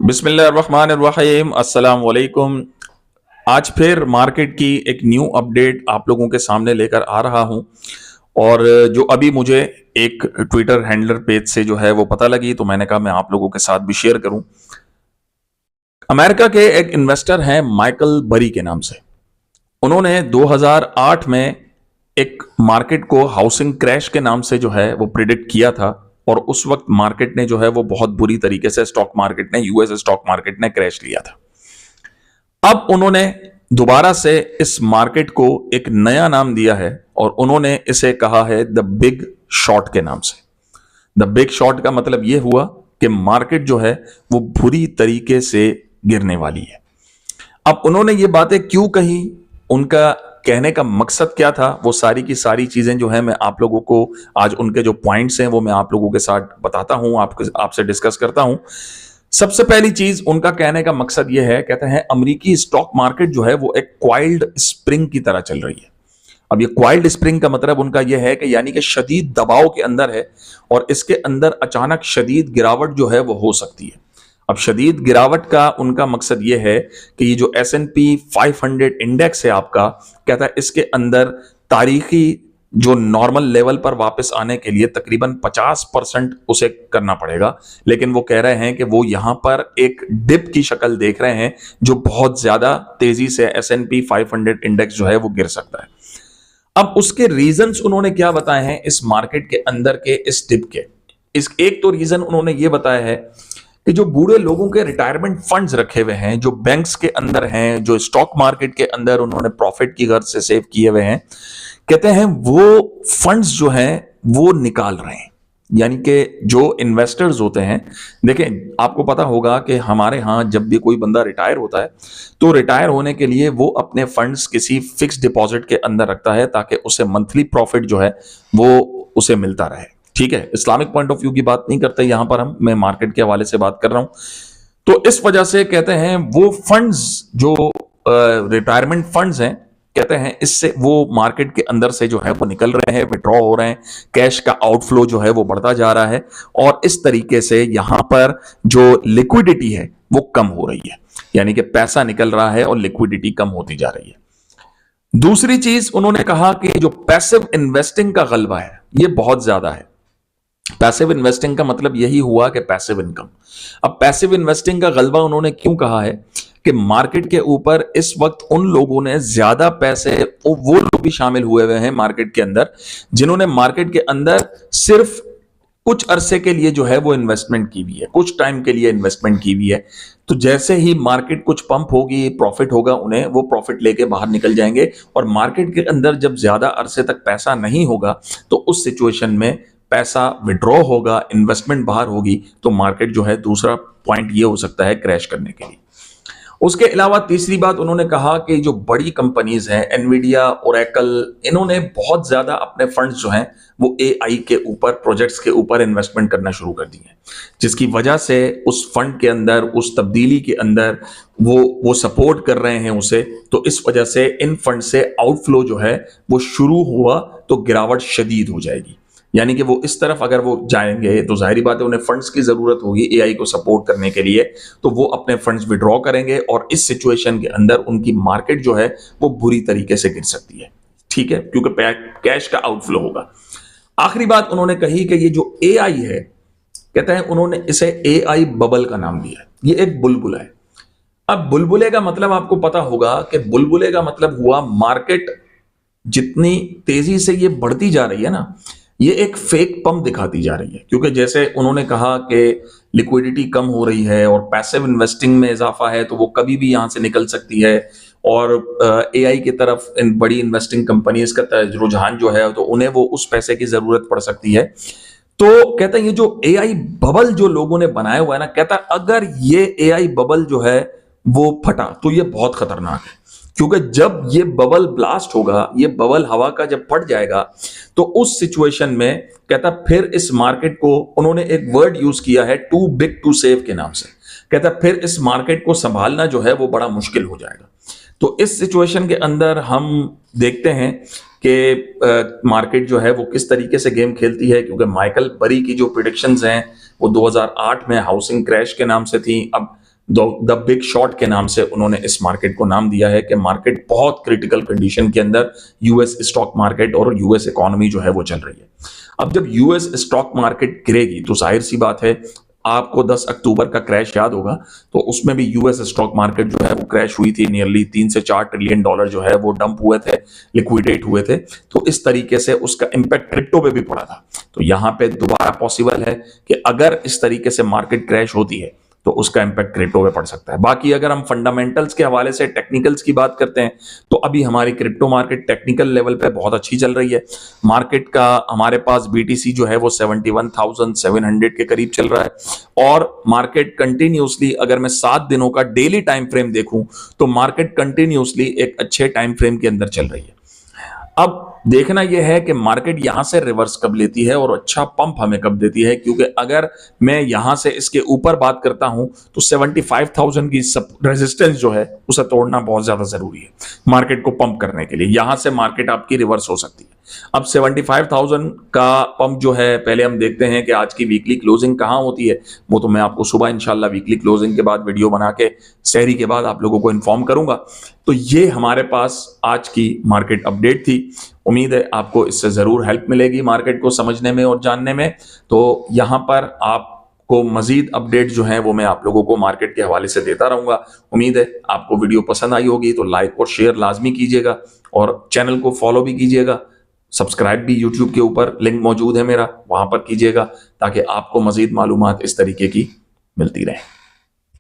बिस्मिल्लाहिर्रहमानिर्रहीम अस्सलाम वालेकुम। आज फिर मार्केट की एक न्यू अपडेट आप लोगों के सामने लेकर आ रहा हूं और जो अभी मुझे एक ट्विटर हैंडलर पेज से जो है वो पता लगी तो मैंने कहा मैं आप लोगों के साथ भी शेयर करूं। अमेरिका के एक इन्वेस्टर हैं माइकल बरी के नाम से। उन्होंने 2008 में एक मार्केट को हाउसिंग क्रैश के नाम से जो है वो प्रिडिक्ट किया था और उस वक्त मार्केट ने जो है वो बहुत बुरी तरीके से स्टॉक मार्केट ने यूएस स्टॉक मार्केट ने क्रैश लिया था। अब उन्होंने दोबारा से इस मार्केट को एक नया नाम दिया है और उन्होंने इसे कहा है द बिग शॉर्ट के नाम से। द बिग शॉर्ट का मतलब यह हुआ कि मार्केट जो है वो बुरी तरीके से गिरने वाली है। अब उन्होंने ये बातें क्यों कही, उनका कहने का मकसद क्या था, वो सारी की सारी चीजें जो है मैं आप लोगों को आज उनके जो पॉइंट्स हैं वो मैं आप लोगों के साथ बताता हूं, आपसे डिस्कस करता हूं। सबसे पहली चीज उनका कहने का मकसद ये है, कहते हैं अमेरिकी स्टॉक मार्केट जो है वो एक क्वाइल्ड स्प्रिंग की तरह चल रही है। अब ये क्वाइल्ड स्प्रिंग का मतलब उनका यह है कि यानी कि शदीद दबाव के अंदर है और इसके अंदर अचानक शदीद गिरावट जो है वो हो सकती है। अब शदीद गिरावट का उनका मकसद यह है कि ये जो S&P 500 इंडेक्स है आपका, कहता है इसके अंदर तारीखी जो नॉर्मल लेवल पर वापस आने के लिए तकरीबन 50% उसे करना पड़ेगा, लेकिन वो कह रहे हैं कि वो यहां पर एक डिप की शक्ल देख रहे हैं जो बहुत ज्यादा तेजी से S&P 500 इंडेक्स जो है वो गिर सकता है। अब उसके रीजंस उन्होंने क्या बताए हैं इस मार्केट के अंदर के इस डिप के। इस एक तो रीजन उन्होंने ये बताया है कि जो बूढ़े लोगों के रिटायरमेंट फंड्स रखे हुए हैं, जो बैंक्स के अंदर हैं, जो स्टॉक मार्केट के अंदर उन्होंने प्रॉफिट की गर्ज से सेव किए हुए हैं, कहते हैं वो फंड्स जो हैं वो निकाल रहे हैं। यानी कि जो इन्वेस्टर्स होते हैं, देखें आपको पता होगा कि हमारे यहाँ जब भी कोई बंदा रिटायर होता है तो रिटायर होने के लिए वो अपने फंड्स किसी फिक्स डिपॉजिट के अंदर रखता है ताकि उसे मंथली प्रॉफिट जो है वो उसे मिलता रहे। ठीक है, इस्लामिक पॉइंट ऑफ व्यू की बात नहीं करते यहां पर मैं मार्केट के हवाले से बात कर रहा हूं। तो इस वजह से कहते हैं वो फंड्स जो रिटायरमेंट फंड्स हैं, कहते हैं इससे वो मार्केट के अंदर से जो है वो निकल रहे हैं, विड्रॉ हो रहे हैं, कैश का आउटफ्लो जो है वो बढ़ता जा रहा है और इस तरीके से यहां पर जो लिक्विडिटी है वो कम हो रही है, यानी कि पैसा निकल रहा है और लिक्विडिटी कम होती जा रही है। दूसरी चीज उन्होंने कहा कि जो पैसिव इन्वेस्टिंग का गलबा है ये बहुत ज्यादा है। पैसिव इन्वेस्टिंग का मतलब यही हुआ कि पैसिव इनकम। अब पैसिव इन्वेस्टिंग का गलबा उन्होंने क्यों कहा है कि मार्केट के ऊपर इस वक्त उन लोगों ने ज्यादा पैसे, वो लोग भी शामिल हुए हुए हैं मार्केट के अंदर जिन्होंने मार्केट के अंदर सिर्फ कुछ अरसे के लिए जो है वो इन्वेस्टमेंट की हुई है, कुछ टाइम के लिए इन्वेस्टमेंट की हुई है। तो जैसे ही मार्केट कुछ पंप होगी, प्रॉफिट होगा, उन्हें वो प्रॉफिट लेके बाहर निकल जाएंगे और मार्केट के अंदर जब ज्यादा अरसे तक पैसा नहीं होगा तो उस सिचुएशन में पैसा विड्रॉ होगा, इन्वेस्टमेंट बाहर होगी, तो मार्केट जो है दूसरा पॉइंट ये हो सकता है क्रैश करने के लिए। उसके अलावा तीसरी बात उन्होंने कहा कि जो बड़ी कंपनीज हैं, एनवीडिया, ओरेकल, इन्होंने बहुत ज्यादा अपने फंड्स जो हैं वो एआई के ऊपर, प्रोजेक्ट्स के ऊपर इन्वेस्टमेंट करना शुरू कर दिए हैं, जिसकी वजह से उस फंड के अंदर, उस तब्दीली के अंदर वो सपोर्ट कर रहे हैं उसे। तो इस वजह से इन फंड से आउटफ्लो जो है वो शुरू हुआ तो गिरावट शदीद हो जाएगी। यानी कि वो इस तरफ अगर वो जाएंगे तो जाहिर बात है उन्हें फंड्स की जरूरत होगी एआई को सपोर्ट करने के लिए, तो वो अपने फंड्स विड्रॉ करेंगे और इस सिचुएशन के अंदर उनकी मार्केट जो है वो बुरी तरीके से गिर सकती है। ठीक है, क्योंकि कैश का आउटफ्लो होगा। आखिरी बात उन्होंने कही कि ये जो एआई है, कहते हैं उन्होंने इसे एआई बबल का नाम दिया है। ये एक बुलबुला है। अब बुलबुले का मतलब आपको पता होगा कि बुलबुले का मतलब हुआ मार्केट जितनी तेजी से ये बढ़ती जा रही है ना, ये एक फेक पंप दिखाती जा रही है, क्योंकि जैसे उन्होंने कहा कि लिक्विडिटी कम हो रही है और पैसिव इन्वेस्टिंग में इजाफा है तो वो कभी भी यहां से निकल सकती है और एआई की तरफ इन बड़ी इन्वेस्टिंग कंपनीज का रुझान जो है तो उन्हें वो उस पैसे की जरूरत पड़ सकती है। तो कहता है ये जो एआई बबल जो लोगों ने बनाया हुआ है ना, कहता है अगर ये एआई बबल जो है वो फटा तो ये बहुत खतरनाक है, क्योंकि जब ये बबल ब्लास्ट होगा, ये बबल हवा का जब फट जाएगा तो उस सिचुएशन में कहता फिर इस मार्केट को, उन्होंने एक वर्ड यूज किया है टू बिग टू सेव के नाम से, कहता फिर इस मार्केट को संभालना जो है वो बड़ा मुश्किल हो जाएगा। तो इस सिचुएशन के अंदर हम देखते हैं कि मार्केट जो है वो किस तरीके से गेम खेलती है, क्योंकि माइकल बरी की जो प्रिडिक्शंस हैं वो 2008 में हाउसिंग क्रैश के नाम से थी। अब द बिग शॉर्ट के नाम से उन्होंने इस मार्केट को नाम दिया है कि मार्केट बहुत क्रिटिकल कंडीशन के अंदर यूएस स्टॉक मार्केट और यूएस इकोनॉमी जो है वो चल रही है। अब जब यूएस स्टॉक मार्केट गिरेगी तो जाहिर सी बात है, आपको 10 अक्टूबर का क्रैश याद होगा, तो उसमें भी यूएस स्टॉक मार्केट जो है वो क्रैश हुई थी, नियरली 3 से 4 ट्रिलियन डॉलर जो है वो डंप हुए थे, लिक्विडेट हुए थे। तो इस तरीके से उसका इंपैक्ट क्रिप्टो पे भी पड़ा था। तो यहां पे दोबारा पॉसिबल है कि अगर इस तरीके से मार्केट क्रैश होती है तो उसका इंपैक्ट क्रिप्टो पे पड़ सकता है। बाकी अगर हम फंडामेंटल्स के हवाले से टेक्निकल्स की बात करते हैं तो अभी हमारी क्रिप्टो मार्केट टेक्निकल लेवल पे बहुत अच्छी चल रही है। मार्केट का हमारे पास बीटीसी जो है वो 71,700 के करीब चल रहा है और मार्केट कंटिन्यूसली, अगर मैं 7 दिनों का डेली टाइम फ्रेम देखूं तो मार्केट कंटिन्यूसली एक अच्छे टाइम फ्रेम के अंदर चल रही है। अब देखना यह है कि मार्केट यहां से रिवर्स कब लेती है और अच्छा पंप हमें कब देती है, क्योंकि अगर मैं यहां से इसके ऊपर बात करता हूं तो 75,000 की रेजिस्टेंस जो है उसे तोड़ना बहुत ज्यादा जरूरी है मार्केट को पंप करने के लिए। यहां से मार्केट आपकी रिवर्स हो सकती है। अब 75,000 का पंप जो है, पहले हम देखते हैं कि आज की वीकली क्लोजिंग कहां होती है। वो तो मैं आपको सुबह इंशाल्लाह वीकली क्लोजिंग के बाद वीडियो बना के सहरी के बाद आप लोगों को इन्फॉर्म करूंगा। तो ये हमारे पास आज की मार्केट अपडेट थी। उम्मीद है आपको इससे जरूर हेल्प मिलेगी मार्केट को समझने में और जानने में। तो यहां पर आपको मजीद अपडेट जो है वो मैं आप लोगों को मार्केट के हवाले से देता रहूंगा। उम्मीद है आपको वीडियो पसंद आई होगी, तो लाइक और शेयर लाजमी कीजिएगा और चैनल को फॉलो भी कीजिएगा। सब्सक्राइब भी यूट्यूब के ऊपर लिंक मौजूद है मेरा, वहां पर कीजिएगा ताकि आपको मजीद मालूमात इस तरीके की मिलती रहे।